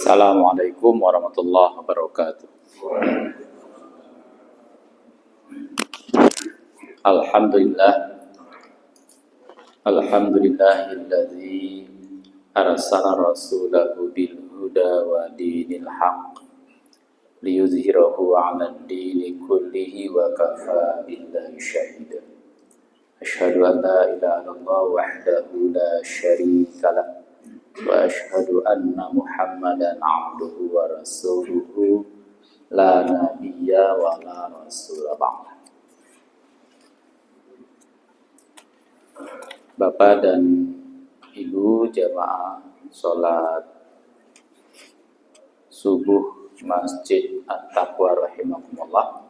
Assalamualaikum warahmatullahi wabarakatuh. Alhamdulillah, alhamdulillahilladzi arsala rasulahu bil huda wa dinil haqq liyuzhirahu 'alad dini kullihi wa kafa billahi shahida. Asyhadu an la ilaha illallah wahdahu la syarika lah wa asyhadu anna Muhammadan 'abduhu wa rasuluhu la nabiyya wa la rasula ba'da. Bapak dan Ibu jamaah salat subuh Masjid At-Taqwa rahimakumullah.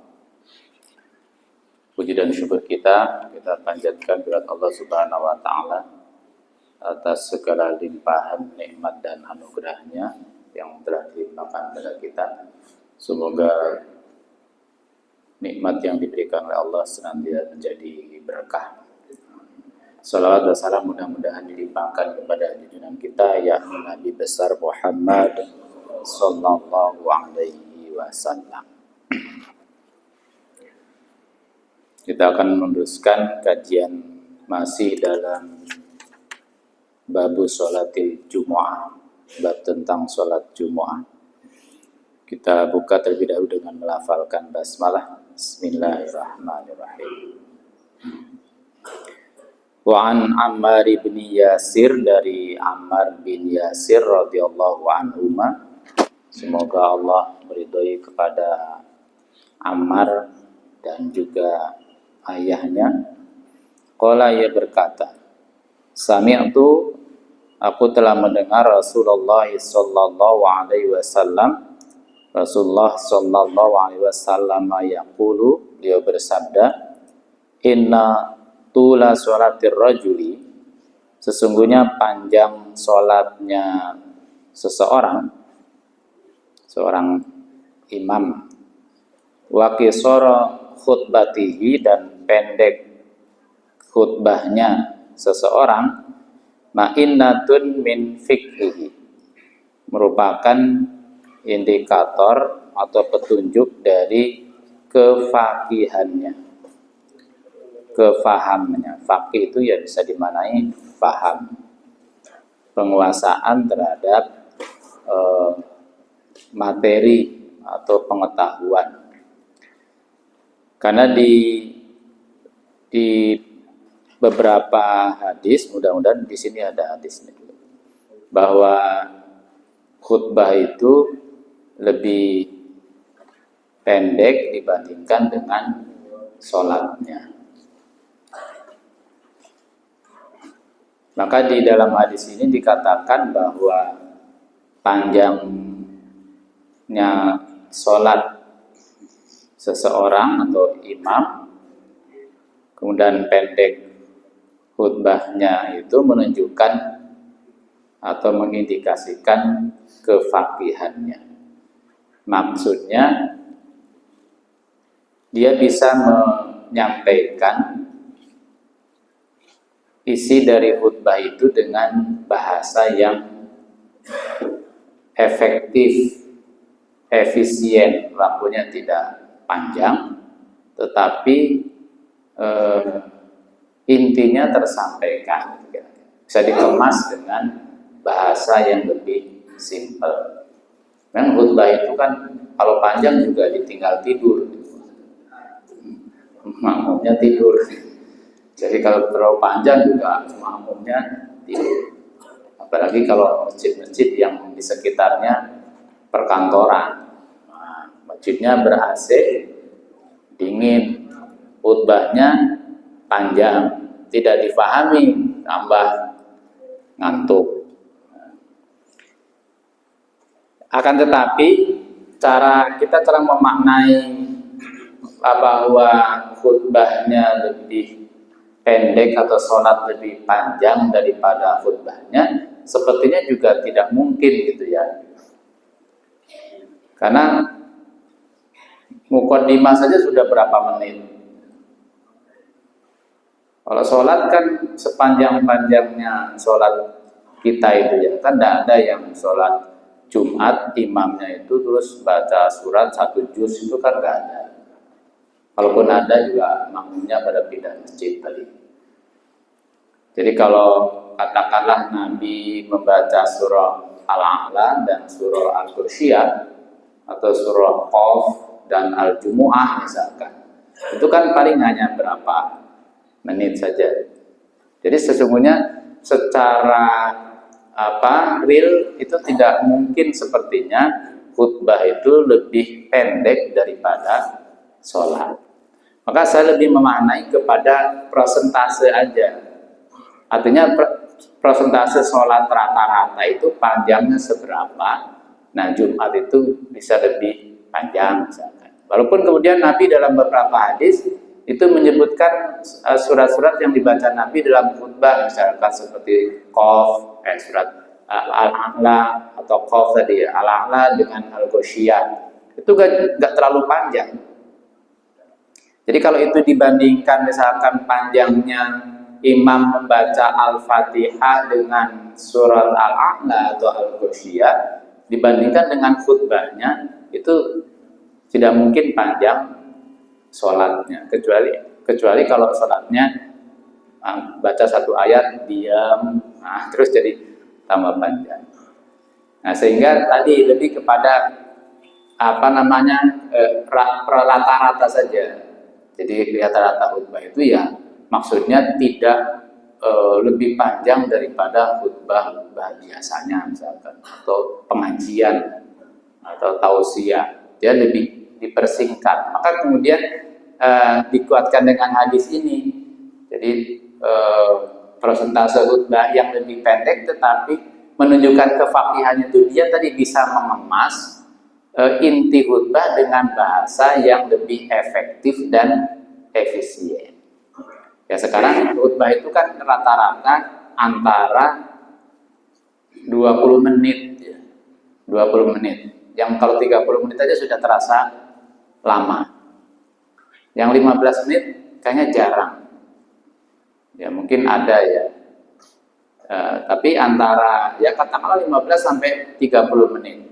Puji dan syukur kita panjatkan kepada Allah Subhanahu wa taala atas segala limpahan nikmat dan anugerahnya yang telah dilimpahkan kepada kita. Semoga nikmat yang diberikan oleh Allah senantiasa menjadi berkah. Salawat dan salam mudah-mudahan dilimpahkan kepada junjungan kita yakni Nabi besar Muhammad sallallahu alaihi wasallam. Kita akan meneruskan kajian masih dalam bab sholatil Jumu'ah, bab tentang sholat Jumu'ah. Kita buka terlebih dahulu dengan melafalkan basmalah. Bismillahirrahmanirrahim. Wa an Ammar bin Yasir, dari Ammar bin Yasir radhiyallahu anhuma, semoga Allah meridhai kepada Ammar dan juga ayahnya. Qala, ia berkata, sami'tu, aku telah mendengar Rasulullah sallallahu alaihi wasallam, Rasulullah sallallahu alaihi wasallam yaqulu, beliau bersabda, inna tula sholatir rajuli, sesungguhnya panjang sholatnya seorang imam, wa qisara khutbatihi, dan pendek khutbahnya seseorang, ma'innatun min fikhihi, merupakan indikator atau petunjuk dari kefakihannya, kefahamannya. Fakih itu ya bisa dimaknai paham, penguasaan terhadap materi atau pengetahuan. Karena di beberapa hadis, mudah-mudahan di sini ada hadisnya, bahwa khutbah itu lebih pendek dibandingkan dengan sholatnya. Maka di dalam hadis ini dikatakan bahwa panjangnya sholat seseorang atau imam, kemudian pendek khutbahnya, itu menunjukkan atau mengindikasikan kefakihannya. Maksudnya dia bisa menyampaikan isi dari khutbah itu dengan bahasa yang efektif, efisien, waktunya tidak panjang, tetapi intinya tersampaikan, bisa dikemas dengan bahasa yang lebih simpel. Memang khutbah itu kan kalau panjang juga ditinggal tidur, makmumnya tidur. Jadi kalau terlalu panjang juga makmumnya tidur. Apalagi kalau masjid-masjid yang di sekitarnya perkantoran, nah, masjidnya ber-AC, dingin, khutbahnya panjang, tidak difahami, tambah ngantuk. Akan tetapi cara memaknai bahwa khutbahnya lebih pendek atau sholat lebih panjang daripada khutbahnya, sepertinya juga tidak mungkin gitu ya. Karena muqaddimah saja sudah berapa menit. Kalau sholat kan sepanjang-panjangnya sholat kita itu ya, kan tidak ada yang sholat Jumat imamnya itu terus baca surat 1 juz itu kan nggak ada. Kalaupun ada juga makmumnya pada pindah masjid tadi. Jadi kalau katakanlah Nabi membaca surah Al-A'la dan surah Al-Ghasyiyah atau surah Qaf dan Al-Jumu'ah misalkan, itu kan paling hanya berapa menit saja. Jadi sesungguhnya secara real itu tidak mungkin sepertinya khutbah itu lebih pendek daripada sholat. Maka saya lebih memaknai kepada persentase aja. Artinya persentase sholat rata-rata itu panjangnya seberapa. Nah Jumat itu bisa lebih panjang misalkan. Walaupun kemudian Nabi dalam beberapa hadis itu menyebutkan surat-surat yang dibaca Nabi dalam khutbah, misalkan seperti Qaf, surat Al-A'la atau Qaf tadi, Al-A'la dengan Al-Ghasyiyah, itu gak terlalu panjang. Jadi kalau itu dibandingkan misalkan panjangnya imam membaca Al-Fatihah dengan surat Al-A'la atau Al-Ghasyiyah, dibandingkan dengan khutbahnya, itu tidak mungkin panjang sholatnya, kecuali kalau sholatnya baca satu ayat diam, terus jadi tambah panjang. Nah sehingga tadi lebih kepada rata-rata saja. Jadi rata-rata khutbah itu ya maksudnya tidak lebih panjang daripada khutbah biasanya misalkan, atau pengajian atau tausiah, dia lebih dipersingkat. Maka kemudian dikuatkan dengan hadis ini. Jadi persentase khutbah yang lebih pendek tetapi menunjukkan kefakihannya itu dia tadi bisa mengemas inti khutbah dengan bahasa yang lebih efektif dan efisien. Ya sekarang khutbah itu kan rata-rata antara 20 menit ya. 20 menit. Yang kalau 30 menit aja sudah terasa lama. Yang 15 menit kayaknya jarang. Ya mungkin ada ya. Tapi antara ya katakanlah 15 sampai 30 menit.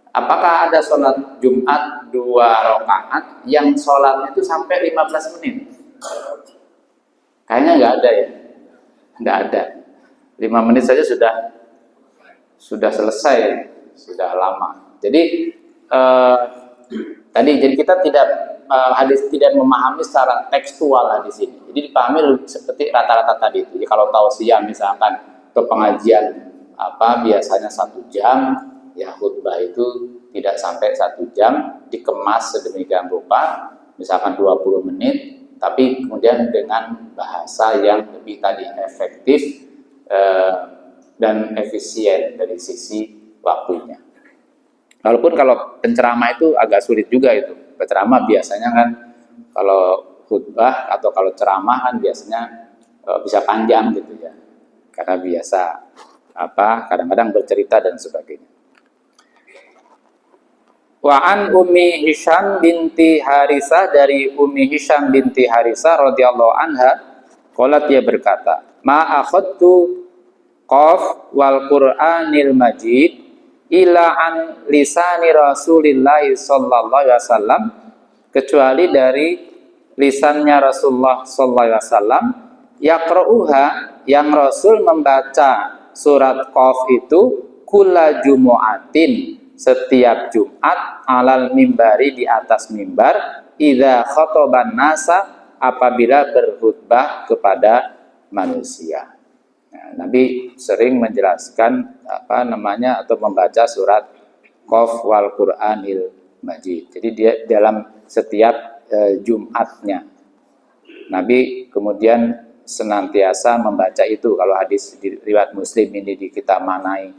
Apakah ada sholat Jumat 2 rakaat yang sholatnya itu sampai 15 menit? Kayaknya nggak ada ya. Nggak ada. 5 menit saja sudah selesai, sudah lama. Jadi jadi kita tidak hadis tidak memahami secara tekstual hadis ini. Jadi dipahami seperti rata-rata tadi itu. Jadi kalau tausiah misalkan atau pengajian biasanya 1 jam, ya khutbah itu tidak sampai 1 jam, dikemas sedemikian rupa, misalkan 20 menit, tapi kemudian dengan bahasa yang lebih tadi efektif dan efisien dari sisi waktunya. Walaupun kalau penceramah itu agak sulit juga itu. Penceramah biasanya kan kalau khutbah atau kalau ceramah kan biasanya bisa panjang gitu ya. Karena biasa kadang-kadang bercerita dan sebagainya. Wa an Ummi Hisham binti Harisah, dari Ummi Hisham binti Harisah radhiyallahu anha, qalat, dia berkata, ma akhadtu Qaf wal Qur'anil Majid ila an lisani Rasulillah sallallahu alaihi wasallam, kecuali dari lisannya Rasulullah sallallahu alaihi wasallam, yaqra'uha, yang Rasul membaca surat Qaf itu kulla jumu'atin, setiap Jumat, alal mimbari, di atas mimbar, idza khataban nasa, apabila berkhutbah kepada manusia. Nah, Nabi sering menjelaskan atau membaca surat Qaf wal Qur'anil Majid. Jadi dia dalam setiap Jumatnya Nabi kemudian senantiasa membaca itu. Kalau hadis di riwayat Muslim ini kita manai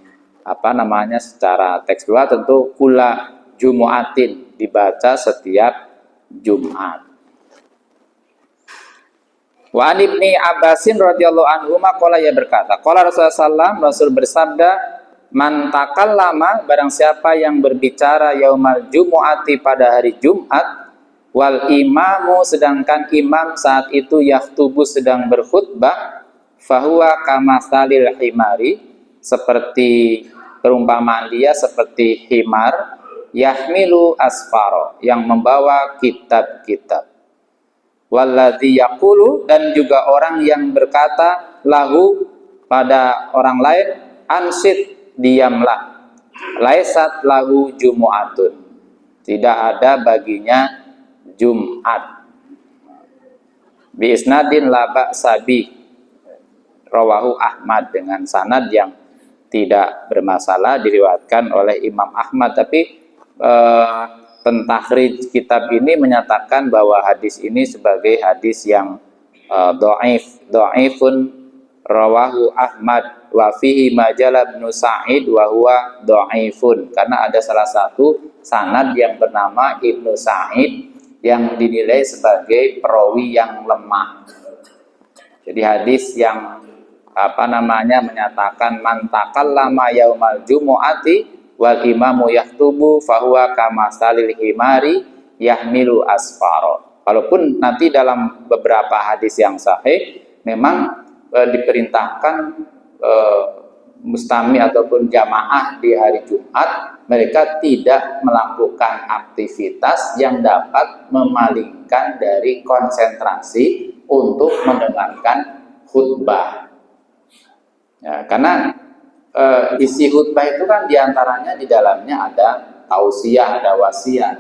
secara tekstual, tentu kula jumu'atin, dibaca setiap Jumat. Wa an Ibni Abbasin radhiyallahu anhu maqala, ia berkata, qala Rasulullah sallallahu, Rasul bersabda, man takallama, barang siapa yang berbicara yaumal jumu'ati, pada hari Jumat, wal imamu, sedangkan imam saat itu yaktubu, sedang berkhutbah, fahuwa kamatsalil himari, seperti perumpamaan dia seperti himar yahmilu asfaro, yang membawa kitab-kitab. Walladzi yaqulu, dan juga orang yang berkata lahu pada orang lain, ansit, diamlah, laisat lahu jumu'atun, tidak ada baginya Jumat. Bi isnadin la ba'sa bi, rawahu Ahmad, dengan sanad yang tidak bermasalah, diriwayatkan oleh Imam Ahmad. Tapi pentakhrij kitab ini menyatakan bahwa hadis ini sebagai hadis yang dhaifun, rawahu Ahmad wa fihi Majal bin Sa'id wa huwa dhaifun, karena ada salah satu sanad yang bernama Ibnu Sa'id yang dinilai sebagai perawi yang lemah. Jadi hadis yang menyatakan man takallama yaumal jumu'ati wal imamu yaktubu fahuwa kama salil himari yahmilu asfaro. Walaupun nanti dalam beberapa hadis yang sahih memang diperintahkan mustami ataupun jamaah di hari Jumat mereka tidak melakukan aktivitas yang dapat memalingkan dari konsentrasi untuk mendengarkan khutbah. Ya, karena isi khutbah itu kan diantaranya di dalamnya ada tausiah, ada wasiat.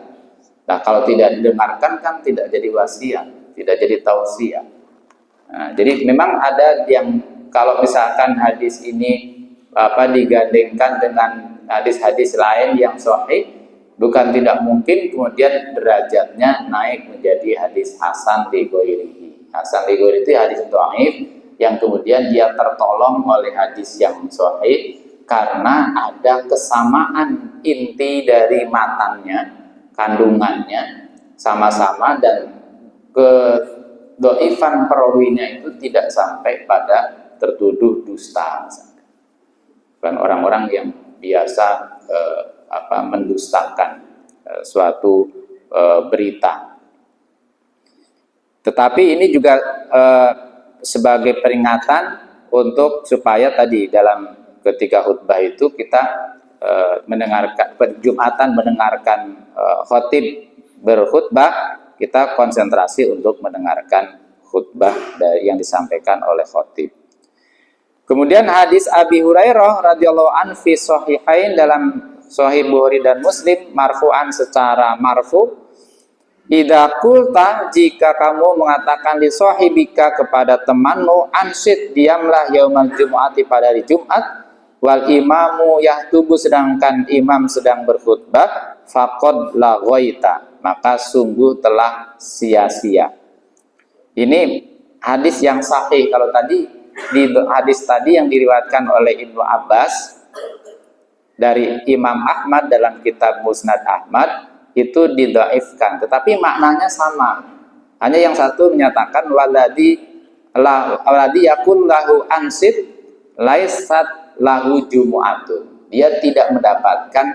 Nah, kalau tidak didengarkan kan tidak jadi wasiat, tidak jadi tausiah. Nah, jadi memang ada yang kalau misalkan hadis ini digandengkan dengan hadis-hadis lain yang sahih, bukan tidak mungkin kemudian derajatnya naik menjadi hadis hasan li ghairihi. Hasan li ghairihi itu hadis dhaif yang kemudian dia tertolong oleh hadis yang sahih karena ada kesamaan inti dari matannya, kandungannya sama-sama, dan kedoifan perawinya itu tidak sampai pada tertuduh dusta. Kan orang-orang yang biasa mendustakan suatu berita. Tetapi ini juga sebagai peringatan untuk supaya tadi dalam ketika khutbah itu kita mendengarkan Jumatan, mendengarkan khotib berkhutbah, kita konsentrasi untuk mendengarkan khutbah yang disampaikan oleh khotib. Kemudian hadis Abi Hurairah radhiyallahu anhu fi sahihain, dalam Sahih Bukhari dan Muslim, marfu'an secara marfu, idza qulta, jika kamu mengatakan li sahibika, kepada temanmu, ansid, diamlah yaumal jumu'ati, pada hari Jumat, wal imamu yahtubu, sedangkan imam sedang berkhutbah, faqad laghaita, maka sungguh telah sia-sia. Ini hadis yang sahih. Kalau tadi di hadis tadi yang diriwayatkan oleh Ibnu Abbas dari Imam Ahmad dalam kitab Musnad Ahmad itu didhaifkan, tetapi maknanya sama. Hanya yang satu menyatakan waladhi yakul lahu ansid laisat lahu jumu'atun, dia tidak mendapatkan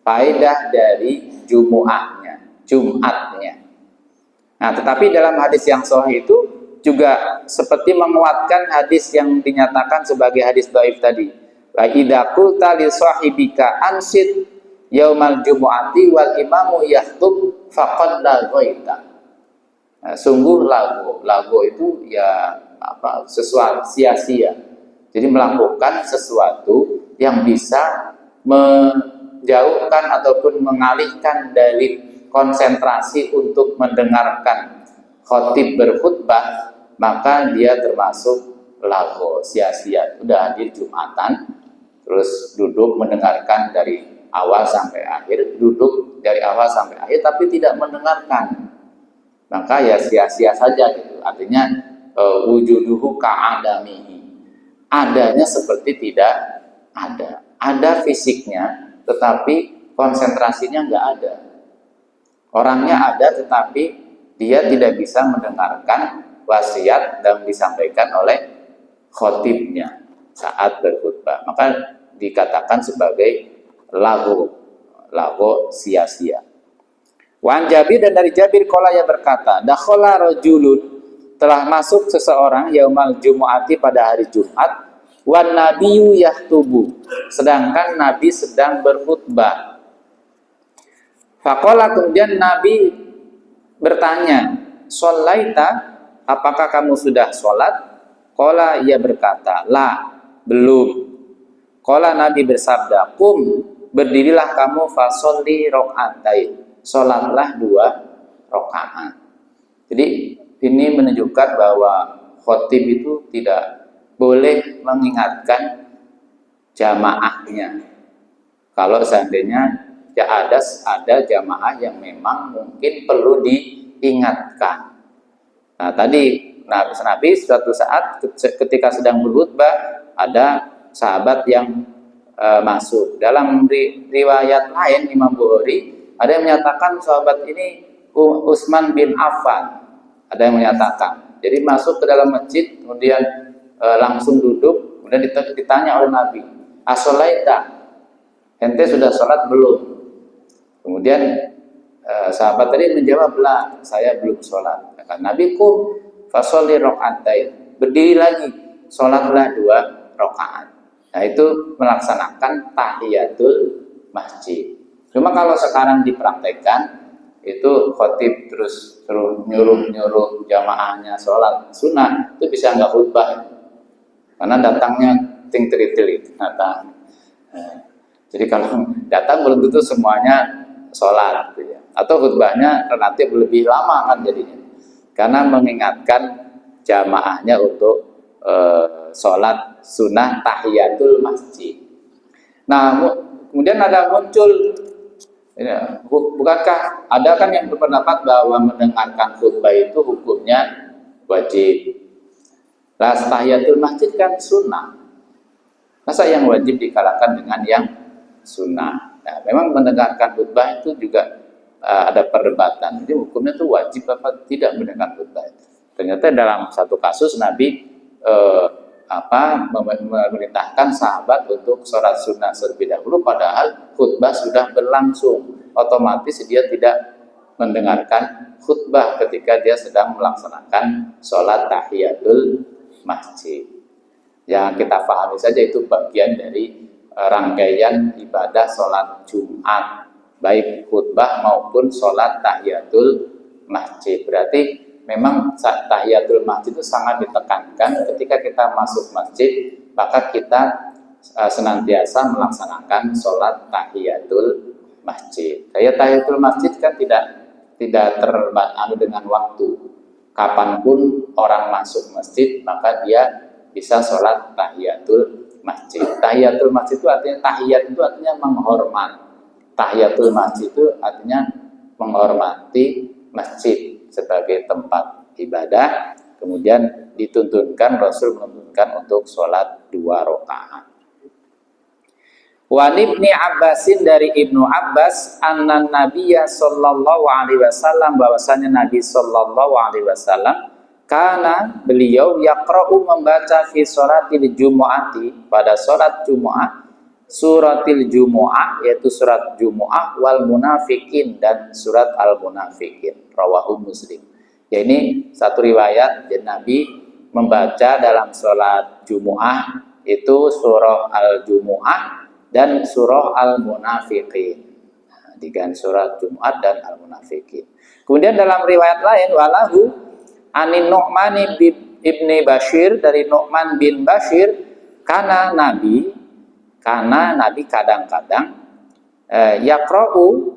faedah dari Jumatnya. Nah, tetapi dalam hadis yang sahih itu juga seperti menguatkan hadis yang dinyatakan sebagai hadis dhaif tadi. Wa idza qulta li sahibika ansid yaumal jumu'ati wal imamu yahtub faqad laghaita. Nah, sungguh lagu itu ya sesuatu sia-sia. Jadi melakukan sesuatu yang bisa menjauhkan ataupun mengalihkan dari konsentrasi untuk mendengarkan khotib berkhutbah, maka dia termasuk lagu, sia-sia. Udah hadir Jumatan, terus duduk mendengarkan dari awal sampai akhir, duduk dari awal sampai akhir tapi tidak mendengarkan, maka ya sia-sia saja gitu. Artinya wujuduhu ka'adamihi, adanya seperti tidak ada fisiknya tetapi konsentrasinya nggak ada. Orangnya ada tetapi dia tidak bisa mendengarkan wasiat yang disampaikan oleh khotibnya saat berkhutbah, maka dikatakan sebagai lagu sia-sia. Wan Jabir, dan dari Jabir qala, ia berkata, dakhala rajulun, telah masuk seseorang, yaumal jumu'ati, pada hari Jumat, wan nabiyyu yahtubu, sedangkan Nabi sedang berkhutbah. Faqala, kemudian Nabi bertanya, "Shallaita, apakah kamu sudah sholat?" Qala, ia berkata, "La, belum." Qala, Nabi bersabda, "Qum, berdirilah kamu, fasholli rokaatain, sholatlah 2 rakaat." Jadi ini menunjukkan bahwa khotib itu tidak boleh mengingatkan jamaahnya. Kalau seandainya ada jamaah yang memang mungkin perlu diingatkan. Nah, tadi Nabi suatu saat ketika sedang berkhutbah, ada sahabat yang masuk. Dalam riwayat lain Imam Bukhari ada yang menyatakan sahabat ini Utsman bin Affan. Ada yang menyatakan. Jadi masuk ke dalam masjid, kemudian langsung duduk, kemudian ditanya oleh Nabi, "Asholaita, ente sudah sholat belum?" Kemudian sahabat tadi menjawab, "La, saya belum sholat." Kata Nabi, "Qum fasholli rokaatain, berdiri lagi, sholatlah 2 rakaat." Nah, itu melaksanakan tahiyatul masjid. Cuma kalau sekarang dipraktekkan, itu khotib terus nyuruh jamaahnya sholat sunnah, itu bisa nggak khutbah, karena datangnya ting-teri-teri datang. Jadi kalau datang belum tentu semuanya sholat, gitu ya. Atau khutbahnya relatif lebih lama kan jadinya, karena mengingatkan jamaahnya untuk sholat sunnah tahiyatul masjid. Nah, kemudian ada muncul, ya, bukankah ada kan yang berpendapat bahwa mendengarkan khutbah itu hukumnya wajib. Nah, tahiyatul masjid kan sunnah. Masa yang wajib dikalahkan dengan yang sunnah? Nah, memang mendengarkan khutbah itu juga ada perdebatan. Jadi hukumnya itu wajib apa tidak mendengarkan khutbah. Ternyata dalam satu kasus Nabi memerintahkan sahabat untuk sholat sunnah terlebih dahulu, padahal khutbah sudah berlangsung. Otomatis dia tidak mendengarkan khutbah ketika dia sedang melaksanakan sholat tahiyatul masjid. Yang kita pahami saja itu bagian dari rangkaian ibadah sholat Jumat, baik khutbah maupun sholat tahiyatul masjid. Berarti memang tahiyatul masjid itu sangat ditekankan. Ketika kita masuk masjid, maka kita senantiasa melaksanakan sholat tahiyatul masjid. Tahiyatul masjid kan tidak terbatas dengan waktu. Kapanpun orang masuk masjid, maka dia bisa sholat tahiyatul masjid. Tahiyatul masjid itu artinya, tahiyat itu artinya menghormat. Tahiyatul masjid itu artinya menghormati masjid sebagai tempat ibadah. Kemudian dituntunkan, Rasul menuntunkan untuk sholat 2 rakaat. Wa ibni Abbasin, dari Ibnu Abbas, anna Nabiyya sallallahu alaihi wasallam, bahwasanya Nabi sallallahu alaihi wasallam karena beliau yaqra'u, membaca fi sholatil jumu'ati, pada sholat Jumu'ah, suratil Jumu'ah, yaitu surat Jumu'ah, wal munafikin, dan surat al-munafikin. Rawahu Muslim. Ya, ini satu riwayat, dan Nabi membaca dalam sholat Jumu'ah itu surah al-Jumu'ah dan surah al-munafikin. Nah, diganti surat Jumu'ah dan al-munafikin. Kemudian dalam riwayat lain, walahu anin Nu'man ibni Bashir, dari Nu'man bin Bashir, karena Nabi kadang-kadang yaqra'u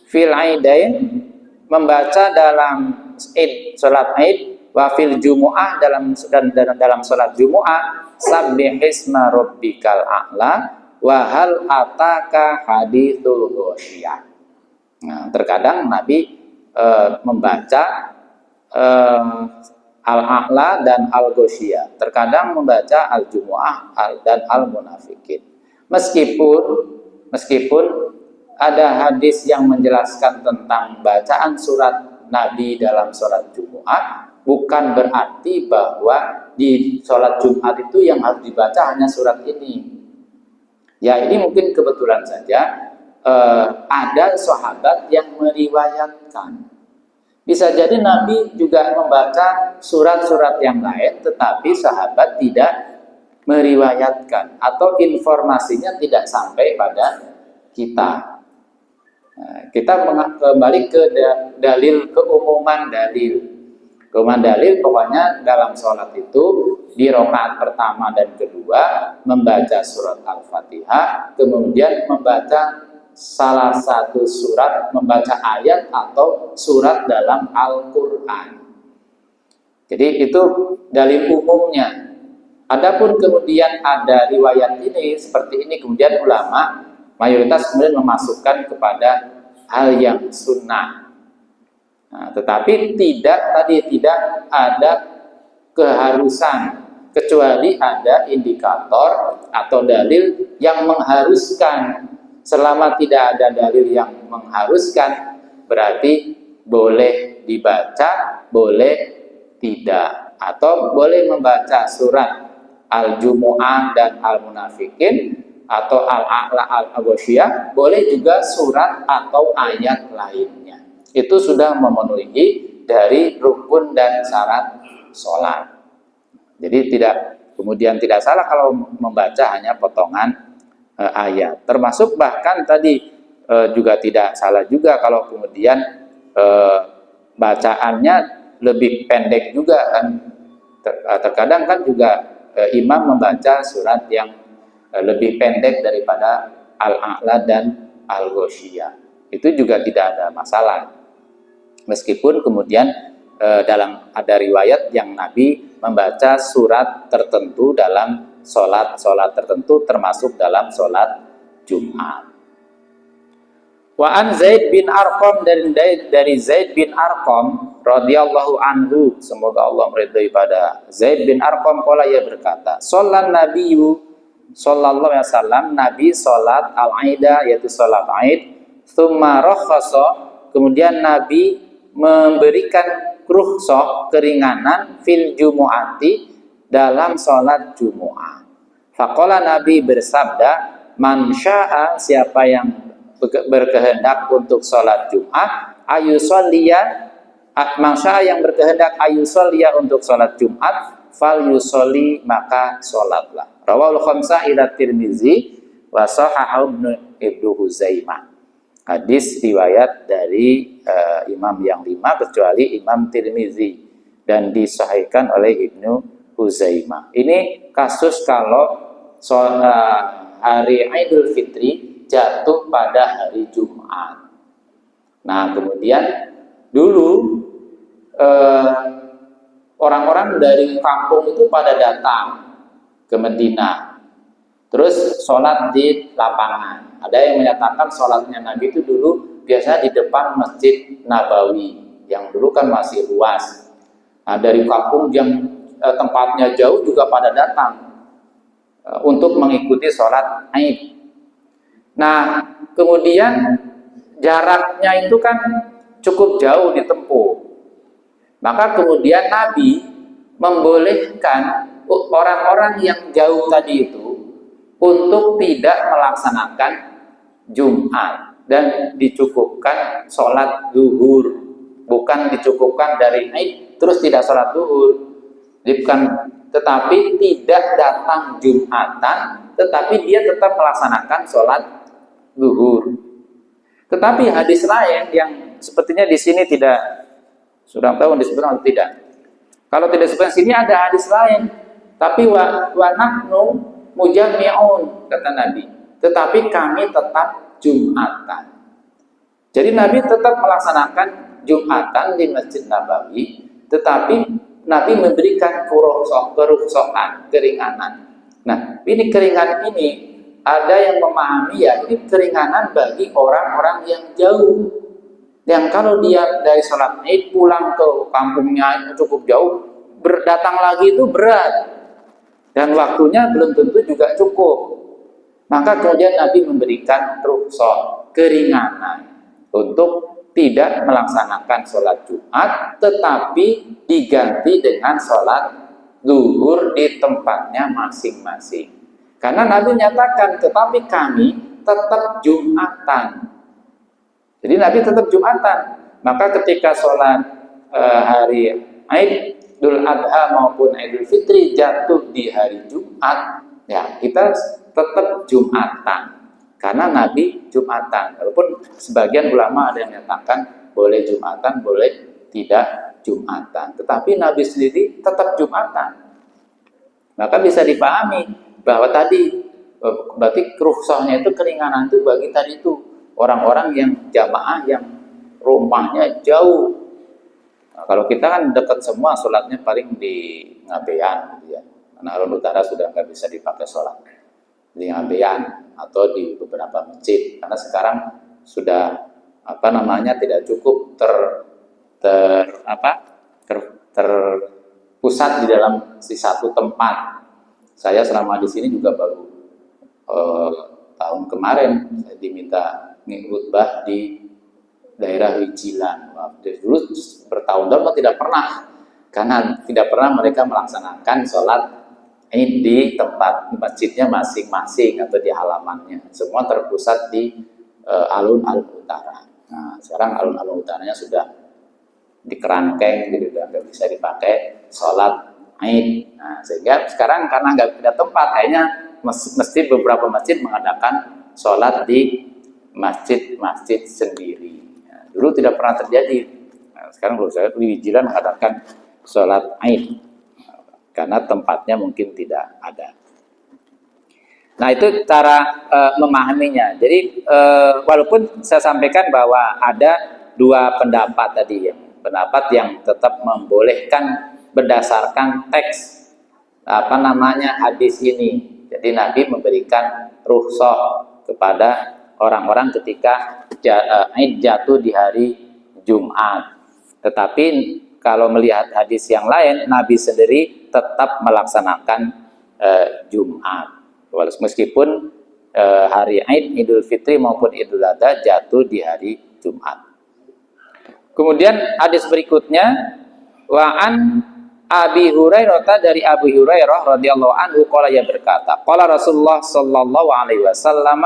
fil aidain, membaca dalam id, salat id, wa fil jumu'ah, dalam salat Jumu'ah, sabbihisma rabbikal a'la, wa hal ataka hadithul ghasyiyah. Nah, terkadang Nabi membaca Al-A'la dan Al-Ghasyiyah. Terkadang membaca Al-Jumu'ah dan Al-Munafikin. Meskipun ada hadis yang menjelaskan tentang bacaan surat Nabi dalam sholat Jumu'ah, bukan berarti bahwa di sholat Jumat itu yang harus dibaca hanya surat ini. Ya, ini mungkin kebetulan saja ada sahabat yang meriwayatkan. Bisa jadi Nabi juga membaca surat-surat yang lain, tetapi sahabat tidak meriwayatkan atau informasinya tidak sampai pada kita. Nah, kita kembali ke dalil keumuman dalil. Keumuman dalil pokoknya dalam sholat itu di rakaat pertama dan kedua membaca surat Al-Fatihah, kemudian membaca salah satu surat, membaca ayat atau surat dalam Al-Quran. Jadi itu dalil umumnya. Adapun kemudian ada riwayat ini seperti ini, kemudian ulama mayoritas kemudian memasukkan kepada hal yang sunnah. Nah, tetapi tidak ada keharusan kecuali ada indikator atau dalil yang mengharuskan. Selama tidak ada dalil yang mengharuskan, berarti boleh dibaca, boleh tidak, atau boleh membaca surat Al-Jumu'ah dan Al-Munafikin atau Al-A'la Al-Ghasyiyah, boleh juga surat atau ayat lainnya. Itu sudah memenuhi dari rukun dan syarat sholat. Jadi kemudian tidak salah kalau membaca hanya potongan ayat. Termasuk bahkan tadi juga tidak salah juga kalau kemudian bacaannya lebih pendek juga kan. Terkadang kan juga imam membaca surat yang lebih pendek daripada Al-A'la dan Al-Ghasyiyah. Itu juga tidak ada masalah. Meskipun kemudian dalam ada riwayat yang Nabi membaca surat tertentu dalam sholat tertentu, termasuk dalam sholat Jumat. Wa an Zaid bin Arqam, dari Zaid bin Arqam radhiyallahu anhu, semoga Allah meridhai pada Zaid bin Arqam, qala, ia berkata, sholat Nabiyyu sallallahu alaihi wasallam, Nabi sholat al-Aida, yaitu sholat Aid, tsumma rakhasa, kemudian Nabi memberikan rukhsah, keringanan, fil jumu'ati, dalam sholat Jumu'ah. Faqala, Nabi bersabda, man sya'a, siapa yang berkehendak untuk sholat Jum'ah, ayusolliya, man sya'a, yang berkehendak ayusolliya, untuk sholat Jumat, fal yusolli, maka sholatlah. Rawahul khamsah ila Tirmizi wa sahahahu Ibnu Huzaimah. Hadis riwayat dari imam yang 5 kecuali Imam Tirmizi, dan disahihkan oleh Ibnu Huzaimah. Ini kasus kalau hari Idul Fitri jatuh pada hari Jumat. Nah, kemudian dulu orang-orang dari kampung itu pada datang ke Madinah, terus sholat di lapangan. Ada yang menyatakan sholatnya Nabi itu dulu biasa di depan Masjid Nabawi, yang dulu kan masih luas. Nah, dari kampung yang tempatnya jauh juga pada datang untuk mengikuti sholat Aid. Nah, kemudian jaraknya itu kan cukup jauh ditempuh. Maka kemudian Nabi membolehkan orang-orang yang jauh tadi itu untuk tidak melaksanakan Jumat dan dicukupkan sholat zuhur, bukan dicukupkan dari Aid terus tidak sholat zuhur, tetapi tidak datang Jumatan, tetapi dia tetap melaksanakan sholat zuhur. Tetapi hadis lain yang sepertinya di sini tidak, sudah tahu disebutkan atau tidak. Kalau tidak disebutkan di sini ada hadis lain, tapi wa nahnu mujammi'un, kata Nabi, tetapi kami tetap Jumatan. Jadi Nabi tetap melaksanakan Jumatan di Masjid Nabawi, tetapi Nabi memberikan kerukhsaan, keringanan. Nah, ini keringanan ini ada yang memahami ya ini keringanan bagi orang-orang yang jauh, yang kalau dia dari sholat Id pulang ke kampungnya cukup jauh, datang lagi itu berat dan waktunya belum tentu juga cukup. Maka kemudian Nabi memberikan rukhsah, keringanan untuk tidak melaksanakan sholat Jumat, tetapi diganti dengan sholat zuhur di tempatnya masing-masing. Karena Nabi nyatakan, tetapi kami tetap Jumatan. Jadi Nabi tetap Jumatan. Maka ketika sholat hari Aid Idul Adha maupun Idul Fitri jatuh di hari Jumat, ya kita tetap Jumatan. Karena Nabi Jumatan. Walaupun sebagian ulama ada yang menyatakan boleh Jumatan, boleh tidak Jumatan. Tetapi Nabi sendiri tetap Jumatan. Maka bisa dipahami bahwa tadi berarti rukhsahnya itu keringanan itu bagi tadi itu orang-orang yang jamaah yang rumahnya jauh. Nah, kalau kita kan dekat semua, sholatnya paling di Ngabean, gitu ya. Karena Alun Utara sudah nggak bisa dipakai sholat di Ngabean atau di beberapa masjid. Karena sekarang sudah tidak cukup terpusat di dalam si satu tempat. Saya selama di sini juga baru tahun kemarin saya diminta khutbah di daerah Wijilan. Dulu bertahun-tahun tidak pernah, karena tidak pernah mereka melaksanakan sholat Id di tempat masjidnya masing-masing atau di halamannya. Semua terpusat di alun-alun utara. Nah, sekarang alun-alun utaranya sudah dikerangkeng, jadi sudah nggak bisa dipakai sholat Id. Nah, sehingga sekarang karena nggak ada tempat, akhirnya mesti beberapa masjid mengadakan sholat di masjid-masjid sendiri. Dulu tidak pernah terjadi. Nah, sekarang kalau saya di Wijilan mengadakan sholat Id karena tempatnya mungkin tidak ada. Nah, itu cara memahaminya. Jadi walaupun saya sampaikan bahwa ada dua pendapat tadi ya, pendapat yang tetap membolehkan berdasarkan teks hadis ini. Jadi Nabi memberikan rukhsah kepada orang-orang ketika Id jatuh di hari Jumat. Tetapi kalau melihat hadis yang lain, Nabi sendiri tetap melaksanakan Jumat. Meskipun hari Id, Idul Fitri maupun Idul Adha jatuh di hari Jumat. Kemudian hadis berikutnya, wa'an Abi Hurairah, dari Abu Hurairah radhiyallahu anhu qala, ia berkata, qala Rasulullah sallallahu alaihi wasallam,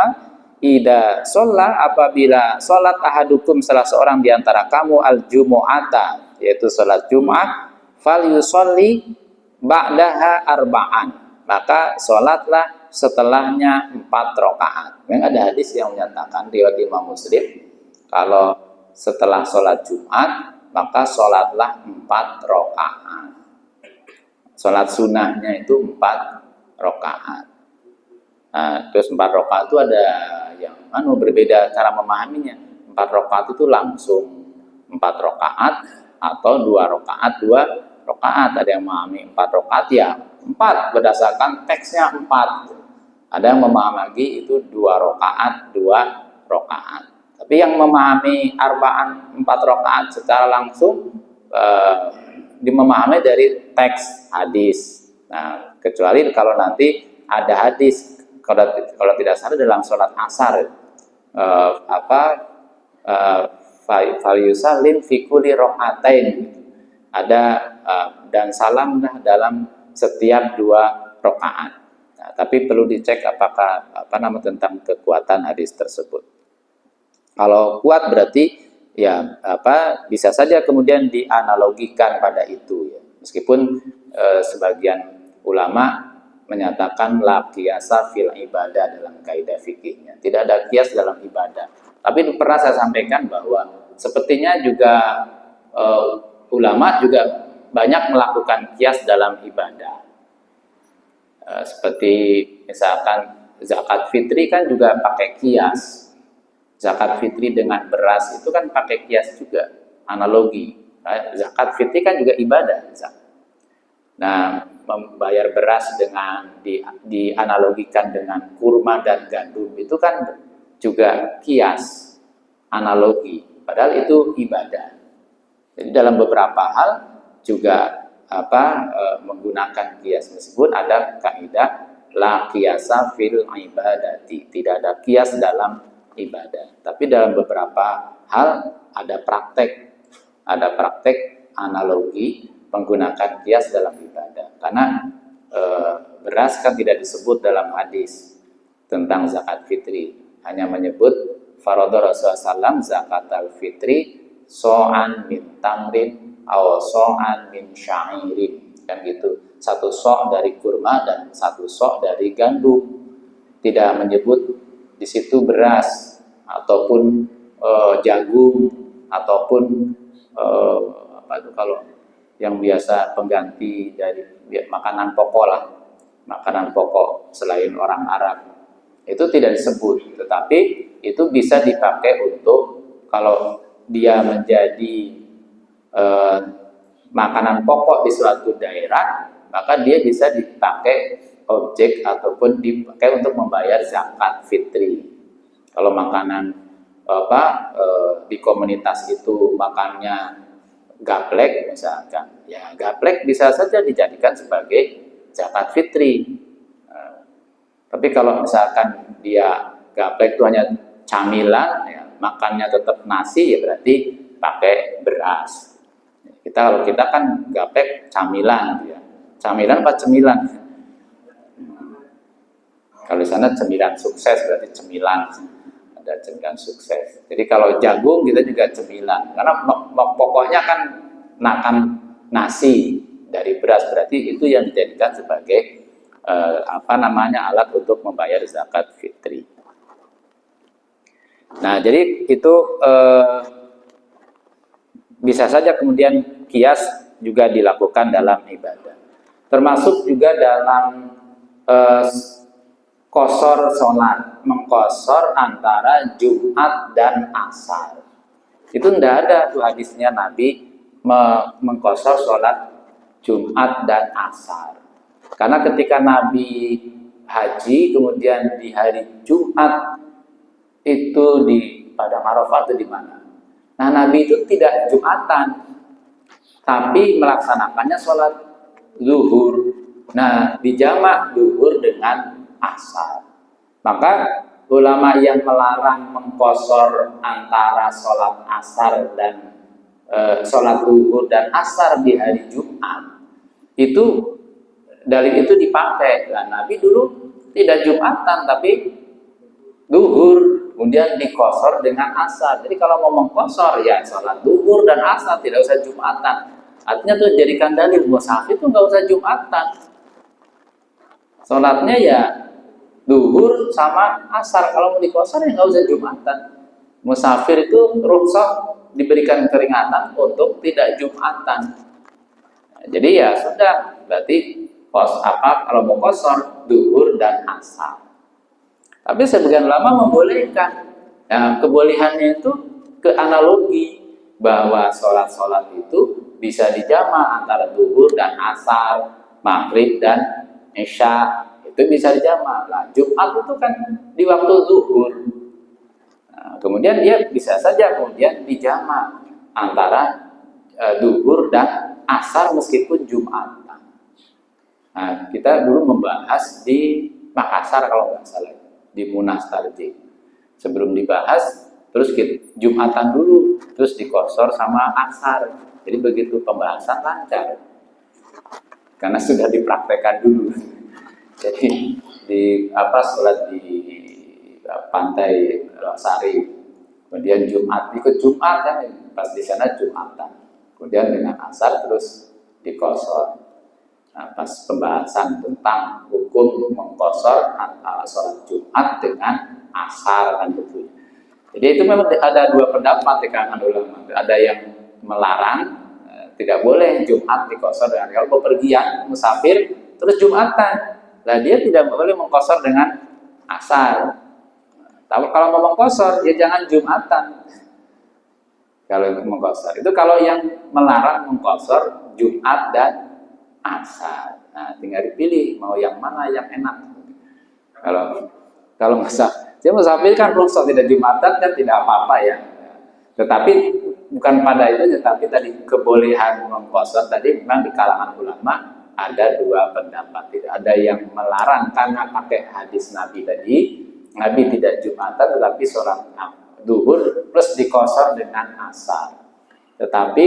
ida sholat, apabila sholat ahadukum salah seorang di antara kamu al-jumu'ata, yaitu sholat Jumat, fal yusolli ba'daha arba'an, maka sholatlah setelahnya 4 rakaat. Memang ada hadis yang menyatakan riwayat Imam Muslim, kalau setelah sholat Jumat maka sholatlah 4 rakaat. Sholat sunnahnya itu 4 rakaat. Nah, terus 4 rakaat itu ada yang berbeda cara memahaminya. 4 rakaat itu langsung 4 rakaat atau 2 rakaat 2 rakaat. Ada yang memahami 4 rakaat ya 4 berdasarkan teksnya 4. Ada yang memahami lagi itu 2 rakaat 2 rakaat. Tapi yang memahami arba'an 4 rakaat secara langsung dimemahami dari teks hadis. Nah, kecuali kalau nanti ada hadis, kalau tidak salah dalam sholat asar, fal yusallim fi kulli rakaatain, ada dan salam dalam setiap 2 rakaat. Nah, tapi perlu dicek apakah tentang kekuatan hadis tersebut. Kalau kuat berarti ya bisa saja kemudian dianalogikan pada itu ya. Meskipun sebagian ulama menyatakan la qiyasa fil ibadah dalam kaidah fikihnya. Tidak ada qiyas dalam ibadah. Tapi pernah saya sampaikan bahwa sepertinya juga ulama juga banyak melakukan qiyas dalam ibadah. Seperti misalkan zakat fitri kan juga pakai qiyas. Zakat fitri dengan beras itu kan pakai kias juga, analogi. Zakat fitri kan juga ibadah. Nah, membayar beras dengan dianalogikan dengan kurma dan gandum itu kan juga kias, analogi. Padahal itu ibadah. Jadi dalam beberapa hal juga menggunakan kias, meskipun ada kaidah la qiyasa fil ibadati, tidak ada kias dalam ibadah. Tapi dalam beberapa hal ada praktek analogi menggunakan kias dalam ibadah. Karena beras kan tidak disebut dalam hadis tentang zakat fitri, hanya menyebut faradha Rasulullah SAW zakat al-fitri so'an min tamrin aw so'an min sya'irin, kan gitu. Satu sok dari kurma dan satu sok dari gandum. Tidak menyebut di situ beras ataupun jagung ataupun apa itu kalau yang biasa pengganti dari makanan pokok lah, makanan pokok selain orang Arab itu tidak disebut, tetapi itu bisa dipakai untuk kalau dia menjadi makanan pokok di suatu daerah, maka dia bisa dipakai objek ataupun dipakai untuk membayar zakat fitri. Kalau makanan di komunitas itu makannya gaplek misalkan, ya gaplek bisa saja dijadikan sebagai zakat fitri. Tapi kalau misalkan dia gaplek itu hanya camilan, ya, makannya tetap nasi, ya berarti pakai beras. Kalau kita kan gaplek camilan, ya. Camilan apa cemilan? Kalau di sana cemilan sukses berarti cemilan, ada cemilan sukses. Jadi kalau jagung kita juga cemilan, karena pokoknya kan makan nasi dari beras, berarti itu yang dijadikan sebagai alat untuk membayar zakat fitri. Nah, jadi itu bisa saja kemudian kias juga dilakukan dalam ibadah. Termasuk juga dalam qashar sholat, mengqashar antara Jumat dan Asar. Itu tidak ada tuh hadisnya Nabi mengqashar sholat Jumat dan Asar. Karena ketika Nabi haji, kemudian di hari Jumat itu di Padang Arafah itu di mana? Nah, Nabi itu tidak Jumatan, tapi melaksanakannya sholat zuhur. Nah, dijamak zuhur dengan asar. Maka ulama yang melarang mengqashar antara sholat asar dan sholat zuhur dan asar di hari Jumat, itu dalil itu dipakai. Nah, Nabi dulu tidak Jumatan tapi zuhur, kemudian diqashar dengan asar. Jadi kalau mau mengqashar ya sholat zuhur dan asar, tidak usah Jumatan. Artinya tuh jadikan dalil musafir itu nggak usah Jumatan. Sholatnya ya zuhur sama asar. Kalau mau diqashar ya nggak usah Jumatan. Musafir itu rukhsah diberikan keringatan untuk tidak Jumatan. Nah, jadi ya sudah, berarti kalau mau qashar zuhur dan asar. Tapi sebagian ulama membolehkan. Nah, kebolehannya itu ke analogi bahwa sholat-sholat itu bisa dijamak antara zuhur dan asar, maghrib dan isya, itu bisa dijamak. Nah, Jumat itu kan di waktu zuhur. Nah, kemudian dia bisa saja kemudian dijamak antara zuhur dan asar meskipun Jumat. Nah, kita dulu membahas di Makassar kalau nggak salah, di Munas Tarjih. Sebelum dibahas, terus Jumatan dulu, terus diqashar sama asar. Jadi begitu pembahasan lancar, karena sudah dipraktekkan dulu. Jadi sholat di pantai Sari, kemudian Jumat ikut Jumat kan, pas di sana Jumatan, kemudian dengan asar terus diqashar. Nah, pas pembahasan tentang hukum mengqashar antara sholat Jumat dengan asar kan gitu. Jadi itu memang ada dua pendapat di kalangan ulama. Ada yang melarang tidak boleh Jumat diqashar dengan kalau bepergian musafir terus Jumatan. Nah, dia tidak boleh mengqashar dengan asar. Tapi kalau mau mengqashar ya jangan Jumatan. Kalau mengqashar itu kalau yang melarang mengqashar Jumat dan asar. Nah, tinggal dipilih mau yang mana yang enak. Kalau saya musafir kan rukhsah tidak Jumatan kan tidak apa-apa ya. Tetapi bukan pada itu, tetapi tadi kebolehan mengqashar tadi memang di kalangan ulama ada dua pendapat. Tidak ada yang melarang karena pakai hadis Nabi tadi, Nabi tidak Jumatan tetapi sholat zuhur plus diqashar dengan asar. Tetapi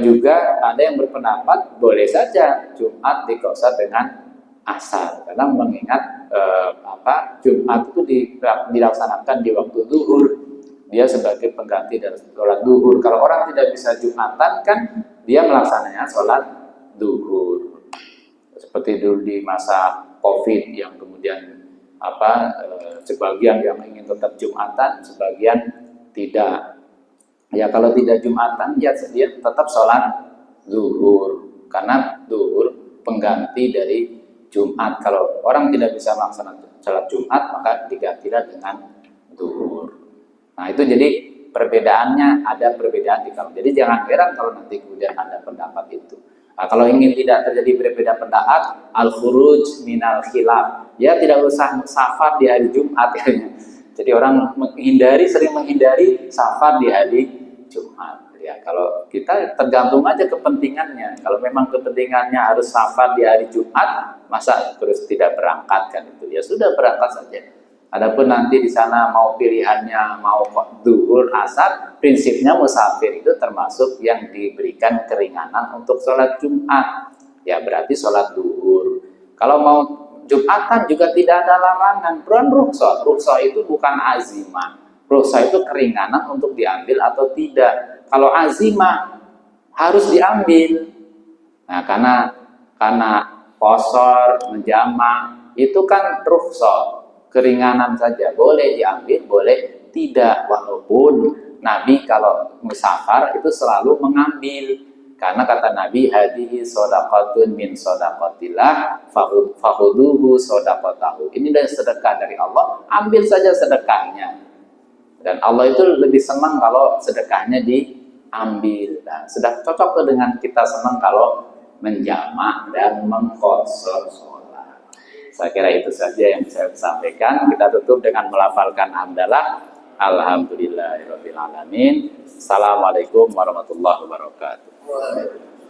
juga ada yang berpendapat boleh saja Jumat diqashar dengan asar, karena mengingat Jumat itu dilaksanakan di waktu zuhur, dia sebagai pengganti dari sholat zuhur. Kalau orang tidak bisa Jumatan kan dia melaksananya sholat duhur. Seperti dulu di masa COVID yang kemudian sebagian yang ingin tetap Jumatan, sebagian tidak. Ya kalau tidak Jumatan, ya dia tetap sholat zuhur, karena zuhur pengganti dari Jumat. Kalau orang tidak bisa melaksanakan sholat Jumat, maka digantilah dengan zuhur. Nah itu jadi perbedaannya, ada perbedaan di kaum. Jadi jangan heran kalau nanti kemudian ada pendapat itu. Nah, kalau ingin tidak terjadi berbeda pendapat, al-khuruj minal khilaf, ya tidak usah safar di hari Jumat. Jadi orang sering menghindari safar di hari Jumat. Ya, kalau kita tergantung aja kepentingannya. Kalau memang kepentingannya harus safar di hari Jumat, masa terus tidak berangkat kan itu? Ya sudah berangkat saja. Adapun nanti di sana mau pilihannya mau duhur, asar, prinsipnya musafir itu termasuk yang diberikan keringanan untuk sholat Jumat. Ya berarti sholat duhur. Kalau mau Jumatan juga tidak ada larangan. Bukan rukhsah. Rukhsah itu bukan azimah. Rukhsah itu keringanan untuk diambil atau tidak. Kalau azimah harus diambil. Nah, karena qasar, menjamak itu kan rukhsah, keringanan saja. Boleh diambil, boleh tidak. Walaupun Nabi kalau musafar itu selalu mengambil. Karena kata Nabi, hadihi shadaqatun min shadaqatillah fakhuduhu shadaqatahu. Ini dari sedekah dari Allah, ambil saja sedekahnya. Dan Allah itu lebih senang kalau sedekahnya diambil. Nah, sudah cocok dengan kita senang kalau menjamak dan mengqashar sholat. Saya kira itu saja yang saya sampaikan. Kita tutup dengan melafalkan hamdalah. Alhamdulillahirabbil alamin. Assalamualaikum warahmatullahi wabarakatuh.